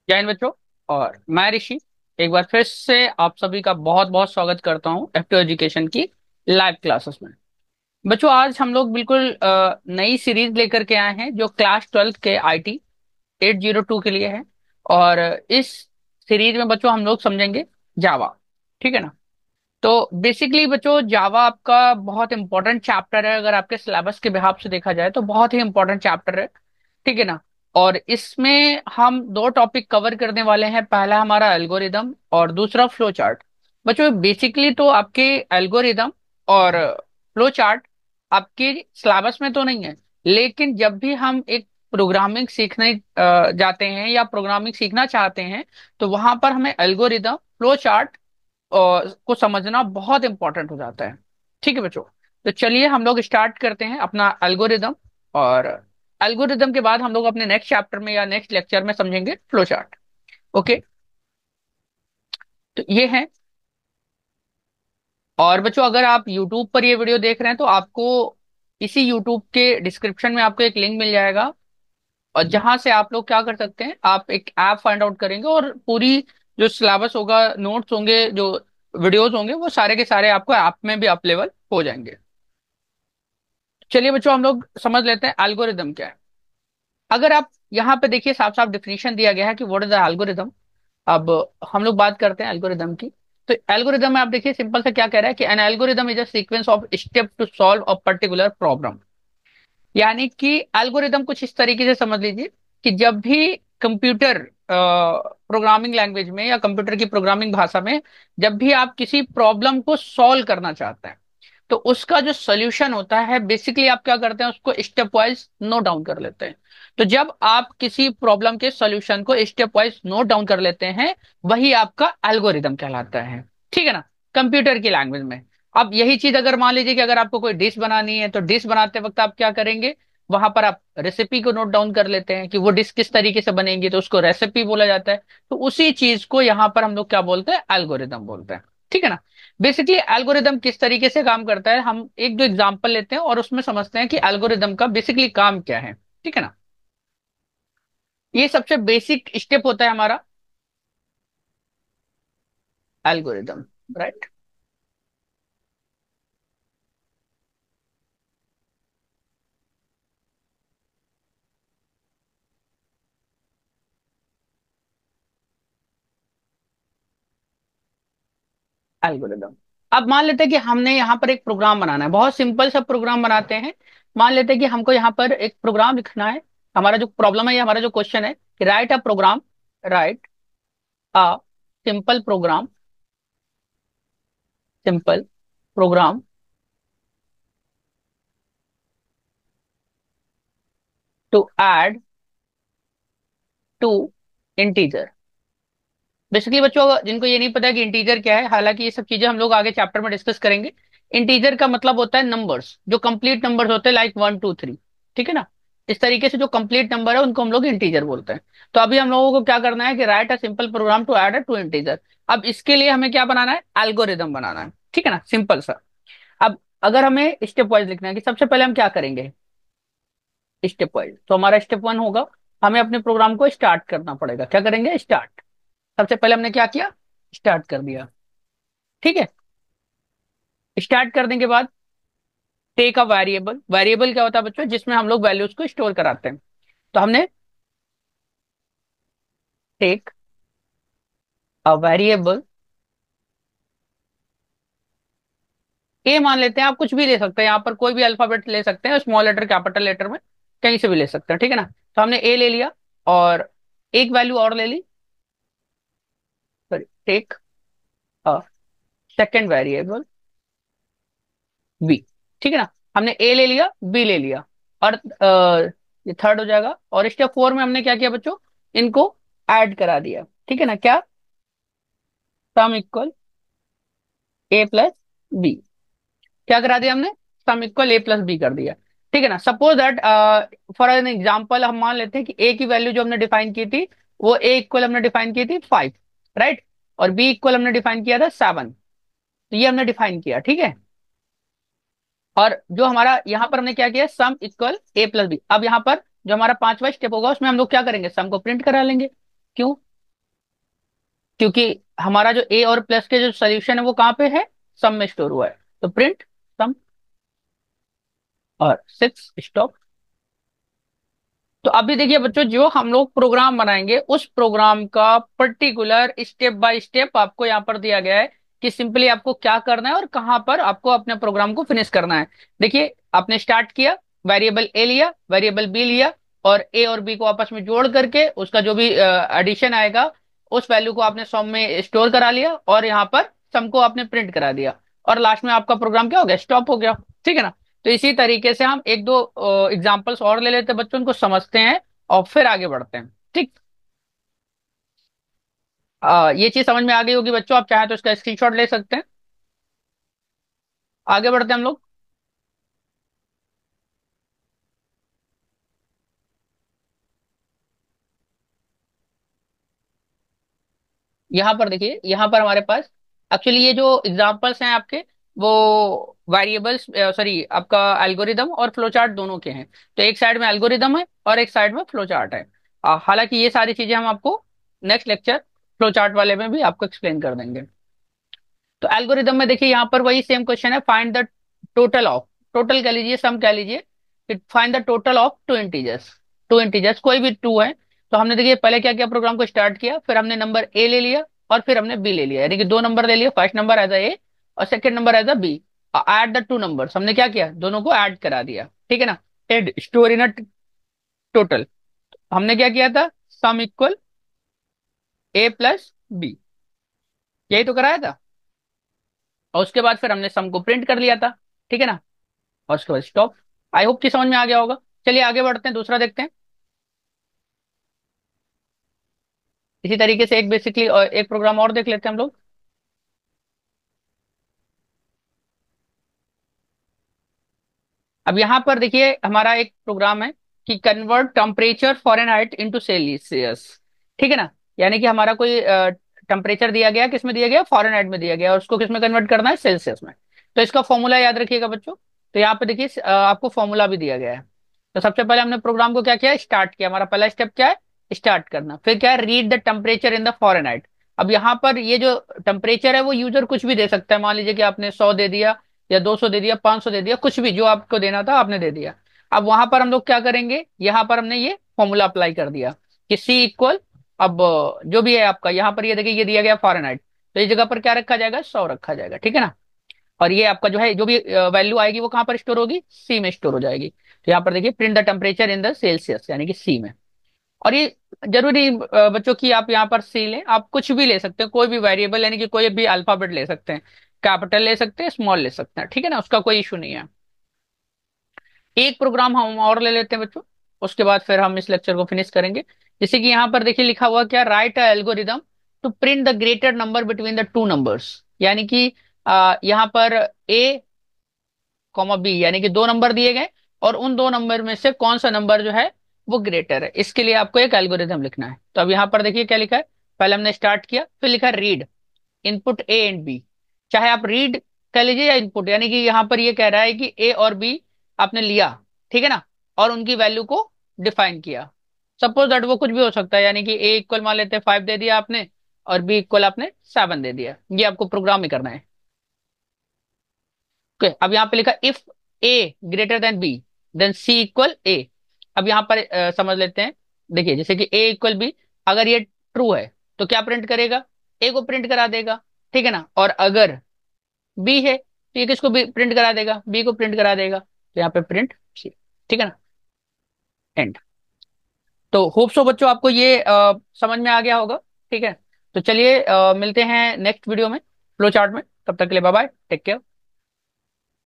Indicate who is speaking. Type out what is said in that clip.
Speaker 1: जय हिंद बच्चों। और मैं ऋषि एक बार फिर से आप सभी का बहुत बहुत स्वागत करता हूं F2 एजुकेशन की लाइव क्लासेस में। बच्चों आज हम लोग बिल्कुल नई सीरीज लेकर के आए हैं जो क्लास 12 के आईटी 802 के लिए है। और इस सीरीज में बच्चों हम लोग समझेंगे जावा। ठीक है ना। तो बेसिकली बच्चों जावा आपका बहुत इंपॉर्टेंट चैप्टर है, अगर आपके सिलेबस के बिहाफ से देखा जाए तो बहुत ही इंपॉर्टेंट चैप्टर है। ठीक है ना। और इसमें हम दो टॉपिक कवर करने वाले हैं, पहला हमारा एल्गोरिदम और दूसरा फ्लो चार्ट। बच्चों बेसिकली तो आपके एल्गोरिदम और फ्लो चार्ट आपके सिलेबस में तो नहीं है, लेकिन जब भी हम एक प्रोग्रामिंग सीखने जाते हैं या प्रोग्रामिंग सीखना चाहते हैं तो वहां पर हमें एल्गोरिदम फ्लो चार्ट को समझना बहुत इंपॉर्टेंट हो जाता है। ठीक है बच्चों। तो चलिए हम लोग स्टार्ट करते हैं अपना एल्गोरिदम। और एल्गोरिदम के बाद हम लोग अपने नेक्स्ट चैप्टर में या नेक्स्ट लेक्चर में समझेंगे फ्लो चार्ट। ओके। तो ये है। और बच्चों अगर आप YouTube पर ये वीडियो देख रहे हैं तो आपको इसी YouTube के डिस्क्रिप्शन में आपको एक लिंक मिल जाएगा, और जहां से आप लोग क्या कर सकते हैं, आप एक ऐप फाइंड आउट करेंगे और पूरी जो सिलेबस होगा, नोट्स होंगे, जो वीडियोस होंगे, वो सारे के सारे आपको ऐप में भी अवेलेबल हो जाएंगे। चलिए बच्चों हम लोग समझ लेते हैं एल्गोरिदम क्या है। अगर आप यहाँ पे देखिए साफ साफ डिफिनीशन दिया गया है कि व्हाट इज द एल्गोरिदम। अब हम लोग बात करते हैं एल्गोरिदम की। तो एल्गोरिदम में आप देखिए सिंपल से क्या कह रहा है कि an algorithm is a sequence of step to solve a particular problem. यानी कि एल्गोरिदम कुछ इस तरीके से समझ लीजिए कि जब भी कंप्यूटर प्रोग्रामिंग लैंग्वेज में या कंप्यूटर की प्रोग्रामिंग भाषा में जब भी आप किसी प्रॉब्लम को सॉल्व करना चाहते हैं तो उसका जो सोल्यूशन होता है बेसिकली आप क्या करते हैं, उसको स्टेप वाइज नोट डाउन कर लेते हैं। तो जब आप किसी प्रॉब्लम के सॉल्यूशन को स्टेप वाइज नोट डाउन कर लेते हैं वही आपका एल्गोरिदम कहलाता है। ठीक है ना। कंप्यूटर की लैंग्वेज में। अब यही चीज अगर मान लीजिए कि अगर आपको कोई डिश बनानी है तो डिश बनाते वक्त आप क्या करेंगे, वहां पर आप रेसिपी को नोट डाउन कर लेते हैं कि वो डिश किस तरीके से बनेगी, तो उसको रेसिपी बोला जाता है। तो उसी चीज को यहाँ पर हम लोग क्या बोलते हैं, एल्गोरिदम बोलते हैं। ठीक है ना। बेसिकली एल्गोरिदम किस तरीके से काम करता है, हम एक दो एग्जांपल लेते हैं और उसमें समझते हैं कि एल्गोरिदम का बेसिकली काम क्या है। ठीक है ना। ये सबसे बेसिक स्टेप होता है हमारा एल्गोरिदम। राइट। एल्गोरिदम। अब मान लेते हैं कि हमने यहाँ पर एक प्रोग्राम बनाना है, बहुत सिंपल सा प्रोग्राम बनाते हैं। मान लेते हैं कि हमको यहाँ पर एक प्रोग्राम लिखना है। हमारा जो प्रॉब्लम है या हमारा जो क्वेश्चन है कि write a program, write a simple program, simple program to add two integer. Basically बच्चों जिनको ये नहीं पता कि इंटीजर क्या है, हालांकि ये सब चीजें हम लोग आगे चैप्टर में डिस्कस करेंगे। इंटीजर का मतलब होता है नंबर्स, जो कंप्लीट नंबर्स होते हैं लाइक 1 2 3। ठीक है ना। इस तरीके से जो कंप्लीट नंबर है उनको हम लोग इंटीजर बोलते हैं। तो अभी हम लोगों को क्या करना है कि write a simple program to add a two integer. अब इसके लिए हमें क्या बनाना है, एल्गोरिदम बनाना है। ठीक है ना, सिंपल सा। अब अगर हमें स्टेप वाइज लिखना है कि सबसे पहले हम क्या करेंगे, स्टेप वाइज, तो हमारा स्टेप वन होगा, हमें अपने प्रोग्राम को स्टार्ट करना पड़ेगा। क्या करेंगे, स्टार्ट। सबसे पहले हमने क्या किया, स्टार्ट कर दिया। ठीक है। स्टार्ट करने के बाद टेक अ वेरिएबल। वेरिएबल क्या होता है बच्चों, जिसमें हम लोग वैल्यूज को स्टोर कराते हैं। तो हमने टेक अ वेरिएबल ए मान लेते हैं, आप कुछ भी ले सकते हैं, यहाँ पर कोई भी अल्फाबेट ले सकते हैं, स्मॉल लेटर कैपिटल लेटर में कहीं से भी ले सकते हैं। ठीक है ना। तो हमने ए ले लिया और एक वैल्यू और ले ली, sorry, take a second variable B. ठीक है ना। हमने ए ले लिया, बी ले लिया, और ये थर्ड हो जाएगा। और स्टेप फोर में हमने क्या किया बच्चों, इनको ऐड करा दिया। ठीक है ना। क्या, सम इक्वल ए प्लस बी। क्या करा दिया हमने, सम इक्वल ए प्लस बी कर दिया। ठीक है ना। Suppose that for an example हम मान लेते हैं कि ए की वैल्यू जो हमने डिफाइन की थी वो ए इक्वल हमने डिफाइन की थी 5, राइट। और बी इक्वल हमने डिफाइन किया था 7। तो ये हमने डिफाइन किया। ठीक है। और जो हमारा यहाँ पर हमने क्या किया, सम इक्वल ए प्लस बी। अब यहाँ पर जो हमारा पांचवा स्टेप होगा उसमें हम लोग क्या करेंगे, सम को प्रिंट करा लेंगे। क्यों, क्योंकि हमारा जो ए और प्लस के जो सोल्यूशन है वो कहाँ पे है, सम में स्टोर हुआ है। तो प्रिंट सम और 6 स्टॉप। तो अभी देखिए बच्चों, जो हम लोग प्रोग्राम बनाएंगे उस प्रोग्राम का पर्टिकुलर स्टेप बाय स्टेप आपको यहाँ पर दिया गया है कि सिंपली आपको क्या करना है और कहाँ पर आपको अपने प्रोग्राम को फिनिश करना है। देखिए, आपने स्टार्ट किया, वेरिएबल ए लिया, वेरिएबल बी लिया, और ए और बी को आपस में जोड़ करके उसका जो भी एडिशन आएगा उस वैल्यू को आपने सम में स्टोर करा लिया, और यहाँ पर सम को आपने प्रिंट करा दिया, और लास्ट में आपका प्रोग्राम क्या हो गया, स्टॉप हो गया। ठीक है ना। तो इसी तरीके से हम एक दो एग्जांपल्स और ले लेते हैं बच्चों, उनको समझते हैं और फिर आगे बढ़ते हैं। ठीक। ये चीज समझ में आ गई होगी बच्चों, आप चाहें तो इसका स्क्रीनशॉट ले सकते हैं। आगे बढ़ते हैं हम लोग। यहाँ पर देखिए, यहाँ पर हमारे पास एक्चुअली ये जो एग्जांपल्स हैं आपके, वो वेरिएबल्स, सॉरी, आपका एल्गोरिदम और फ्लो चार्ट दोनों के हैं। तो एक साइड में एल्गोरिदम है और एक साइड में फ्लो चार्ट है। हालांकि ये सारी चीजें हम आपको नेक्स्ट लेक्चर फ्लो चार्ट वाले में भी आपको एक्सप्लेन कर देंगे। तो एल्गोरिदम में देखिए, यहाँ पर वही सेम क्वेश्चन है, find the total of, total कह लीजिए, सम कह लीजिए, find the total of two integers. Two integers कोई भी टू है। तो हमने देखिए पहले क्या किया, प्रोग्राम को स्टार्ट किया, फिर हमने नंबर ए ले लिया और फिर हमने बी ले लिया, यानी कि दो नंबर ले लिया, first number as a a और second number as a b. Add the two numbers, हमने क्या किया, दोनों को ऐड करा दिया। ठीक है ना। Add store in a total, हमने क्या किया था, sum equal a plus b, यही तो कराया था। और उसके बाद फिर हमने सम को प्रिंट कर लिया था। ठीक है ना। और उसके बाद स्टॉप। आई होप कि समझ में आ गया होगा। चलिए आगे बढ़ते हैं, दूसरा देखते हैं। इसी तरीके से एक बेसिकली एक प्रोग्राम और देख लेते हैं हम लोग। अब यहाँ पर देखिए, हमारा एक प्रोग्राम है कि convert temperature Fahrenheit into Celsius. ठीक है ना। यानी कि हमारा कोई टेम्परेचर दिया गया, किस में दिया गया, फॉरेनहाइट में दिया गया, और उसको किस में कन्वर्ट करना है, सेल्सियस में। तो इसका फॉर्मूला याद रखिएगा बच्चों। तो यहाँ पे देखिए आपको फॉर्मूला भी दिया गया है। तो सबसे पहले हमने प्रोग्राम को क्या किया, स्टार्ट किया। हमारा पहला स्टेप क्या है, स्टार्ट करना। फिर क्या है, read the temperature in the Fahrenheit. अब यहाँ पर ये जो टेम्परेचर है वो यूजर कुछ भी दे सकता है। मान लीजिए कि आपने 100 दे दिया या 200 दे दिया, 500 दे दिया, कुछ भी जो आपको देना था आपने दे दिया। अब वहां पर हम लोग क्या करेंगे, यहाँ पर हमने ये फॉर्मूला अप्लाई कर दिया कि सी इक्वल, अब जो भी है आपका यहाँ पर, ये देखिए ये दिया गया फॉरेनहाइट, तो इस जगह पर क्या रखा जाएगा, 100 रखा जाएगा। ठीक है ना। और ये आपका जो है, जो भी वैल्यू आएगी वो कहाँ पर स्टोर होगी, सी में स्टोर हो जाएगी। तो यहाँ पर देखिए, print the temperature in the Celsius, यानी कि सी में। और ये जरूरी बच्चों की आप यहाँ पर सी लें, आप कुछ भी ले सकते हैं, कोई भी वेरिएबल, यानी कि कोई भी अल्फाबेट ले सकते हैं, कैपिटल ले सकते हैं, स्मॉल ले सकते हैं। ठीक है ना, उसका कोई इशू नहीं है। एक प्रोग्राम हम और ले लेते हैं बच्चों, उसके बाद फिर हम इस लेक्चर को फिनिश करेंगे। जैसे कि यहाँ पर देखिए लिखा हुआ क्या, write a algorithm to print the greater number between the two numbers. यानी कि यहाँ पर ए कॉमा बी, यानी कि दो नंबर दिए गए, और उन दो नंबर में से कौन सा नंबर जो है वो ग्रेटर है, इसके लिए आपको एक एल्गोरिदम लिखना है। तो अब यहाँ पर देखिए क्या लिखा है, पहले हमने स्टार्ट किया, फिर लिखा read input a and b. चाहे आप रीड कर लीजिए या इनपुट, यानी कि यहाँ पर ये कह रहा है कि ए और बी आपने लिया, ठीक है ना, और उनकी वैल्यू को डिफाइन किया। सपोज दैट वो कुछ भी हो सकता है, यानी कि ए इक्वल मान लेते हैं 5 दे दिया आपने, और बी इक्वल आपने 7 दे दिया। ये आपको प्रोग्राम में करना है। ओके, अब यहाँ पे लिखा if A greater than B then C equal A. अब यहाँ पर समझ लेते हैं। देखिए जैसे कि ए इक्वल बी, अगर ये ट्रू है तो क्या प्रिंट करेगा, ए को प्रिंट करा देगा। ठीक है ना। और अगर बी है तो ये किसको प्रिंट करा देगा, बी को प्रिंट करा देगा। तो यहाँ पे प्रिंट सी। ठीक है ना। एंड। तो होप सो बच्चों आपको ये समझ में आ गया होगा। ठीक है। तो चलिए मिलते हैं नेक्स्ट वीडियो में, फ्लो चार्ट में। तब तक के लिए बाय बाय, टेक केयर।